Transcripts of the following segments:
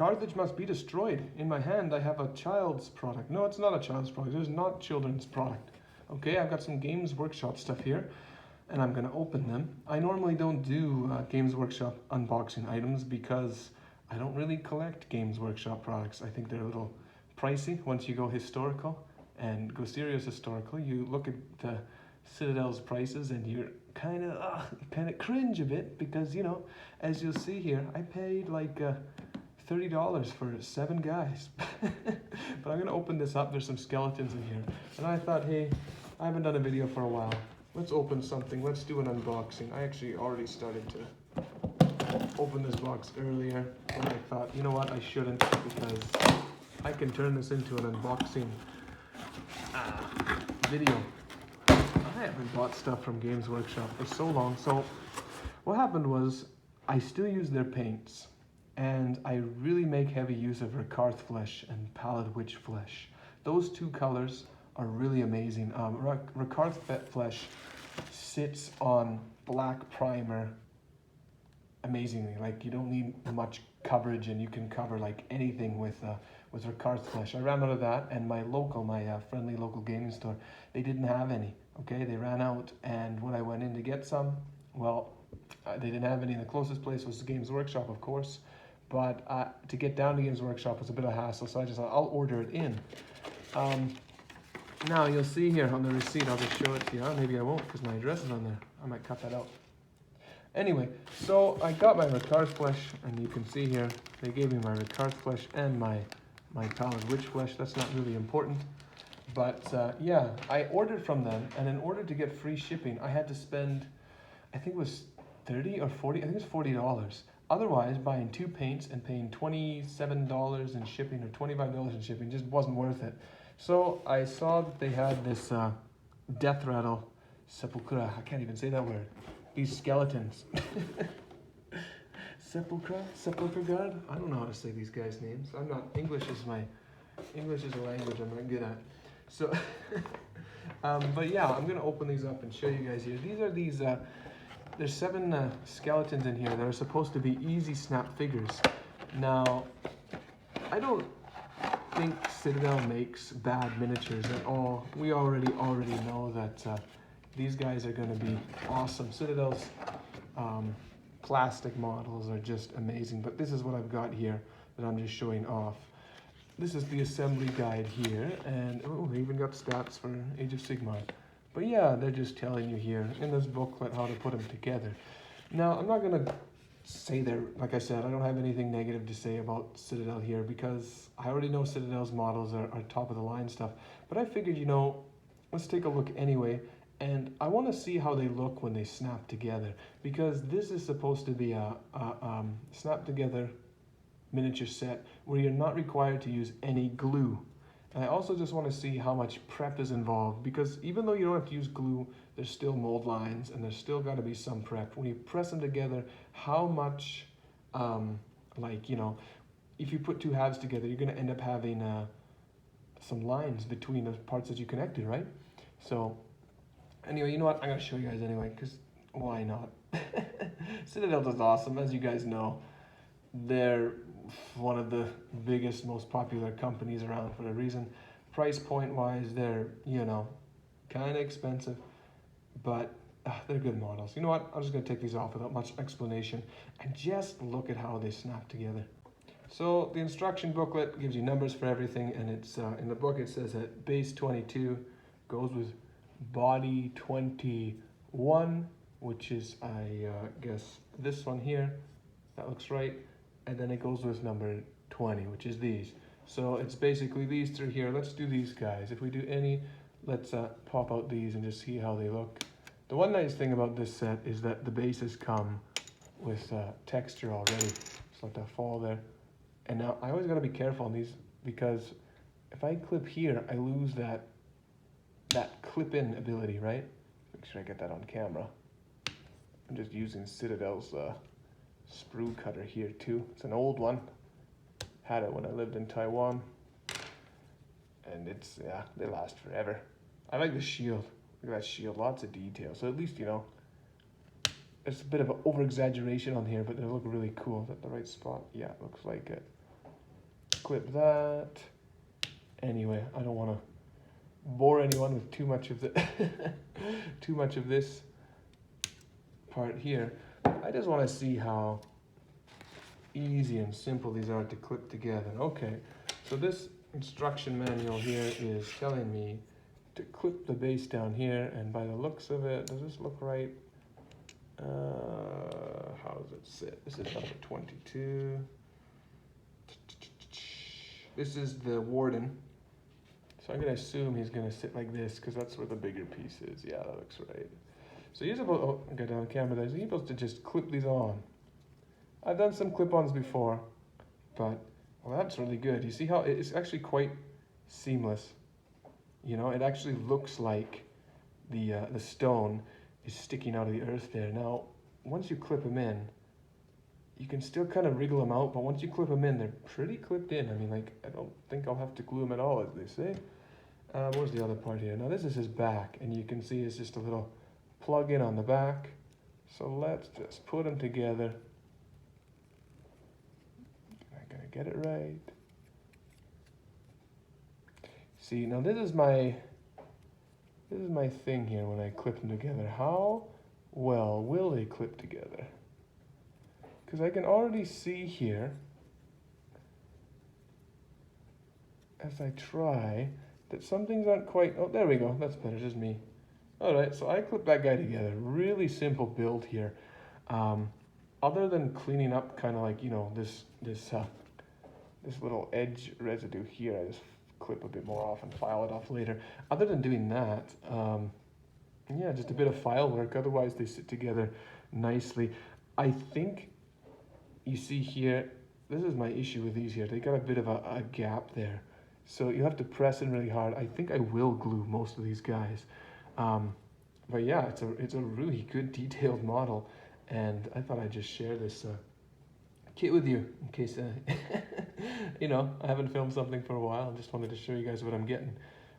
cartridge must be destroyed. In my hand, I have a child's product. No, it's not a child's product. It's not children's product. Okay, I've got some Games Workshop stuff here, and I'm gonna open them. I normally don't do Games Workshop unboxing items because I don't really collect Games Workshop products. I think they're a little pricey once you go historical and go serious historical. You look at the Citadel's prices and you're kind of cringe a bit because, you know, as you'll see here, I paid like $30 for 7 guys. But I'm gonna open this up. There's some skeletons in here, and I thought, hey, I haven't done a video for a while. Let's open something. Let's do an unboxing. I actually already started to open this box earlier, and I thought, you know what, I shouldn't, because I can turn this into an unboxing video. I haven't bought stuff from Games Workshop for so long. So what happened was I still use their paints, and I really make heavy use of Rakarth Flesh and Pallid Witch Flesh. Those two colors are really amazing. Rakarth Flesh sits on black primer amazingly. Like, you don't need much coverage, and you can cover like anything with Rakarth Flesh. I ran out of that, and my friendly local gaming store, they didn't have any. Okay, they ran out, and when I went in to get some, well, they didn't have any. The closest place was the Games Workshop, of course, but to get down to Games Workshop was a bit of a hassle, so I just thought I'll order it in. Now you'll see here on the receipt, I'll just show it to you. Maybe I won't because my address is on there. I might cut that out. Anyway, so I got my Rakarth Flesh, and you can see here, they gave me my Rakarth Flesh and my Pallid Witch Flesh. That's not really important. But yeah, I ordered from them, and in order to get free shipping, I had to spend, I think it was 30 or 40, I think it was $40. Otherwise, buying 2 paints and paying $27 in shipping or $25 in shipping just wasn't worth it. So I saw that they had this Death Rattle Sepulchra. I can't even say that word. These skeletons. Sepulchra guard? I don't know how to say these guys' names. I'm not, English is a language I'm not good at. So, but yeah, I'm gonna open these up and show you guys here. These are there's 7 skeletons in here that are supposed to be easy snap figures. Now, I don't think Citadel makes bad miniatures at all. We already know that these guys are going to be awesome. Citadel's plastic models are just amazing, but this is what I've got here that I'm just showing off. This is the assembly guide here, and oh, they even got stats for Age of Sigmar. But yeah, they're just telling you here in this booklet how to put them together. Now, I'm not going to say like I said, I don't have anything negative to say about Citadel here because I already know Citadel's models are top of the line stuff. But I figured, you know, let's take a look anyway. And I want to see how they look when they snap together, because this is supposed to be a snap together miniature set where you're not required to use any glue. And I also just want to see how much prep is involved, because even though you don't have to use glue, there's still mold lines and there's still got to be some prep. When you press them together, how much, like, you know, if you put 2 halves together, you're going to end up having some lines between the parts that you connected, right? So anyway, you know what? I'm going to show you guys anyway, because why not? Citadel is awesome, as you guys know. They're one of the biggest, most popular companies around for a reason. Price point wise, they're, you know, kind of expensive, but they're good models. You know what? I'm just going to take these off without much explanation and just look at how they snap together. So the instruction booklet gives you numbers for everything, and it's in the book it says that base 22 goes with body 21, which is, I guess, this one here. That looks right. And then it goes with number 20, which is these. So it's basically these 3 here. Let's do these guys. If we do any, let's pop out these and just see how they look. The one nice thing about this set is that the bases come with texture already. Just let that fall there. And now I always gotta be careful on these, because if I clip here, I lose that clip-in ability, right? Make sure I get that on camera. I'm just using Citadel's sprue cutter here too. It's an old one. Had it when I lived in Taiwan. And it's, yeah, they last forever. I like the shield. Look at that shield, lots of detail. So at least, you know, there's a bit of an over-exaggeration on here, but they look really cool. Is that the right spot? Yeah, it looks like it. clip that. Anyway, I don't want to bore anyone with too much of the too much of this part here. I just want to see how easy and simple these are to clip together. Okay, so this instruction manual here is telling me to clip the base down here, and by the looks of it, does this look right? How does it sit? This is number 22. This is the warden. So I'm going to assume he's going to sit like this because that's where the bigger piece is. Yeah, that looks right. So you're supposed, oh, I got down the camera there. So you're supposed to just clip these on. I've done some clip-ons before, but well, that's really good. You see how it's actually quite seamless. You know, it actually looks like the stone is sticking out of the earth there. Now, once you clip them in, you can still kind of wriggle them out, but once you clip them in, they're pretty clipped in. I mean, like, I don't think I'll have to glue them at all, as they say. Where's the other part here? Now, this is his back, and you can see it's just a little plug-in on the back. So let's just put them together. Am I gonna get it right? See, now this is my thing here when I clip them together. How well will they clip together? Because I can already see here, as I try, that some things aren't quite, oh, there we go, that's better, just me. All right, so I clip that guy together. Really simple build here. Other than cleaning up kind of like, you know, this little edge residue here, I just clip a bit more off and file it off later. Other than doing that, yeah, just a bit of file work. Otherwise, they sit together nicely. I think you see here, this is my issue with these here. They got a bit of a gap there. So you have to press in really hard. I think I will glue most of these guys. But yeah, it's a really good detailed model. And I thought I'd just share this kit with you in case, you know, I haven't filmed something for a while. I just wanted to show you guys what I'm getting.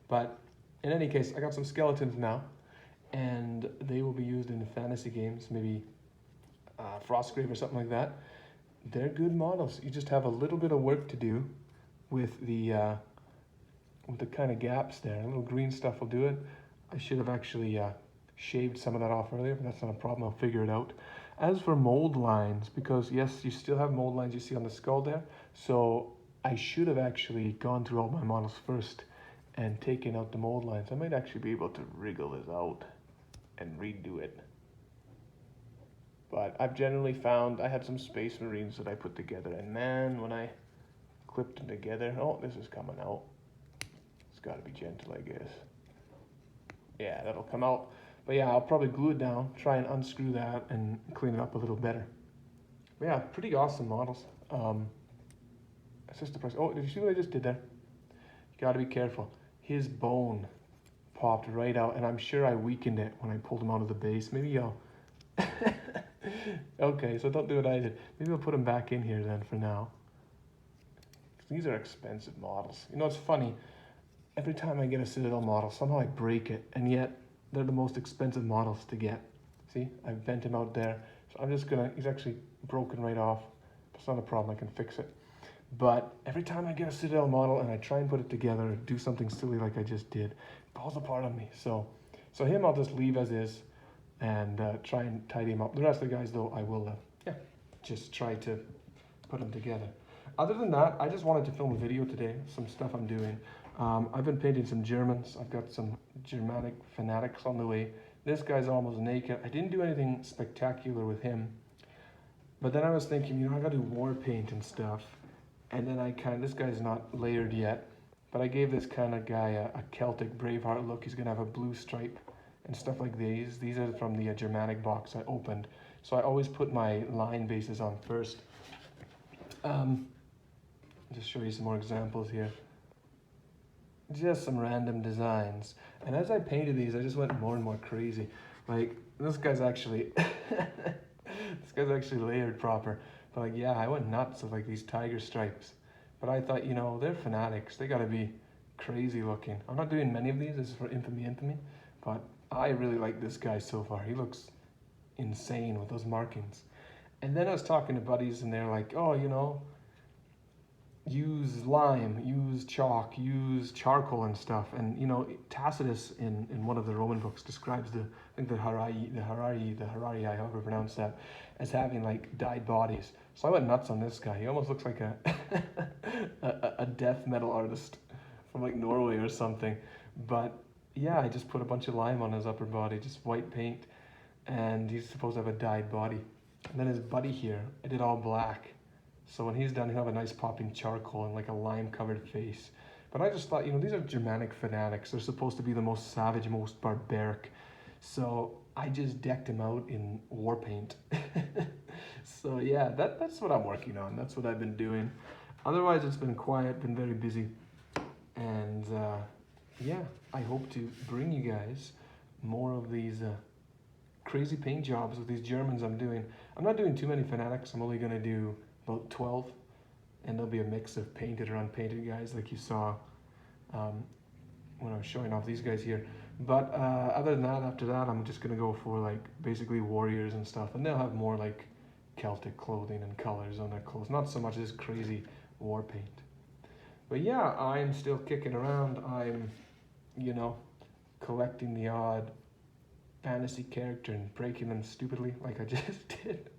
But in any case, I got some skeletons now, and they will be used in fantasy games, maybe Frostgrave or something like that. They're good models. You just have a little bit of work to do with the kind of gaps there. A little green stuff will do it. I should have actually shaved some of that off earlier, but that's not a problem. I'll figure it out. As for mold lines, because yes, you still have mold lines you see on the skull there, so I should have actually gone through all my models first and taken out the mold lines. I might actually be able to wriggle this out and redo it. But I've generally found, I had some Space Marines that I put together, and man, when I clipped them together, oh, this is coming out. It's got to be gentle, I guess. Yeah, that'll come out. But yeah, I'll probably glue it down, try and unscrew that, and clean it up a little better. But yeah, pretty awesome models. It's just the price. Oh, did you see what I just did there? You got to be careful. His bone popped right out, and I'm sure I weakened it when I pulled him out of the base. Maybe I'll... Okay, so don't do what I did. Maybe I'll put him back in here then for now. These are expensive models. You know, it's funny. Every time I get a Citadel model, somehow I break it, and yet they're the most expensive models to get. See, I bent him out there. So I'm just gonna, he's actually broken right off. It's not a problem, I can fix it. But every time I get a Citadel model and I try and put it together, or do something silly like I just did, it falls apart on me. So him I'll just leave as is and try and tidy him up. The rest of the guys though, I will, yeah, just try to put them together. Other than that, I just wanted to film a video today, some stuff I'm doing. I've been painting some Germans. I've got some Germanic fanatics on the way. This guy's almost naked. I didn't do anything spectacular with him. But then I was thinking, you know, I gotta do war paint and stuff. And then this guy's not layered yet, but I gave this kind of guy a Celtic Braveheart look. He's gonna have a blue stripe and stuff like these. These are from the Germanic box I opened. So I always put my line bases on first. Just show you some more examples here. Just some random designs. And as I painted these, I just went more and more crazy. Like, this guy's actually, this guy's actually layered proper. But like, yeah, I went nuts with like these tiger stripes. But I thought, you know, they're fanatics. They gotta be crazy looking. I'm not doing many of these. This is for Infamy Infamy. But I really like this guy so far. He looks insane with those markings. And then I was talking to buddies and they're like, oh, you know, use lime, use chalk, use charcoal and stuff. And you know, Tacitus in one of the Roman books describes I think the Harari, I however pronounce that, as having like dyed bodies. So I went nuts on this guy. He almost looks like a a death metal artist from like Norway or something. But yeah, I just put a bunch of lime on his upper body, just white paint, and he's supposed to have a dyed body. And then his buddy here, I did all black. So when he's done, he'll have a nice popping charcoal and like a lime-covered face. But I just thought, you know, these are Germanic fanatics. They're supposed to be the most savage, most barbaric. So I just decked him out in war paint. So yeah, that's what I'm working on. That's what I've been doing. Otherwise, it's been quiet, been very busy. And yeah, I hope to bring you guys more of these crazy paint jobs with these Germans I'm doing. I'm not doing too many fanatics. I'm only going to do about 12, and there'll be a mix of painted or unpainted guys like you saw when I was showing off these guys here. But other than that, after that, I'm just gonna go for like basically warriors and stuff, and they'll have more like Celtic clothing and colors on their clothes, not so much this crazy war paint. But yeah, I'm still kicking around. I'm, you know, collecting the odd fantasy character and breaking them stupidly like I just did.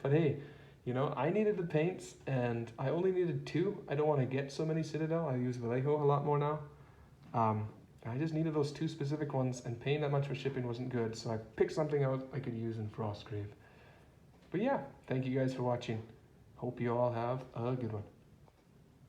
But hey, you know, I needed the paints, and I only needed 2. I don't want to get so many Citadel. I use Vallejo a lot more now. I just needed those 2 specific ones, and paying that much for shipping wasn't good, so I picked something out I could use in Frostgrave. But yeah, thank you guys for watching. Hope you all have a good one.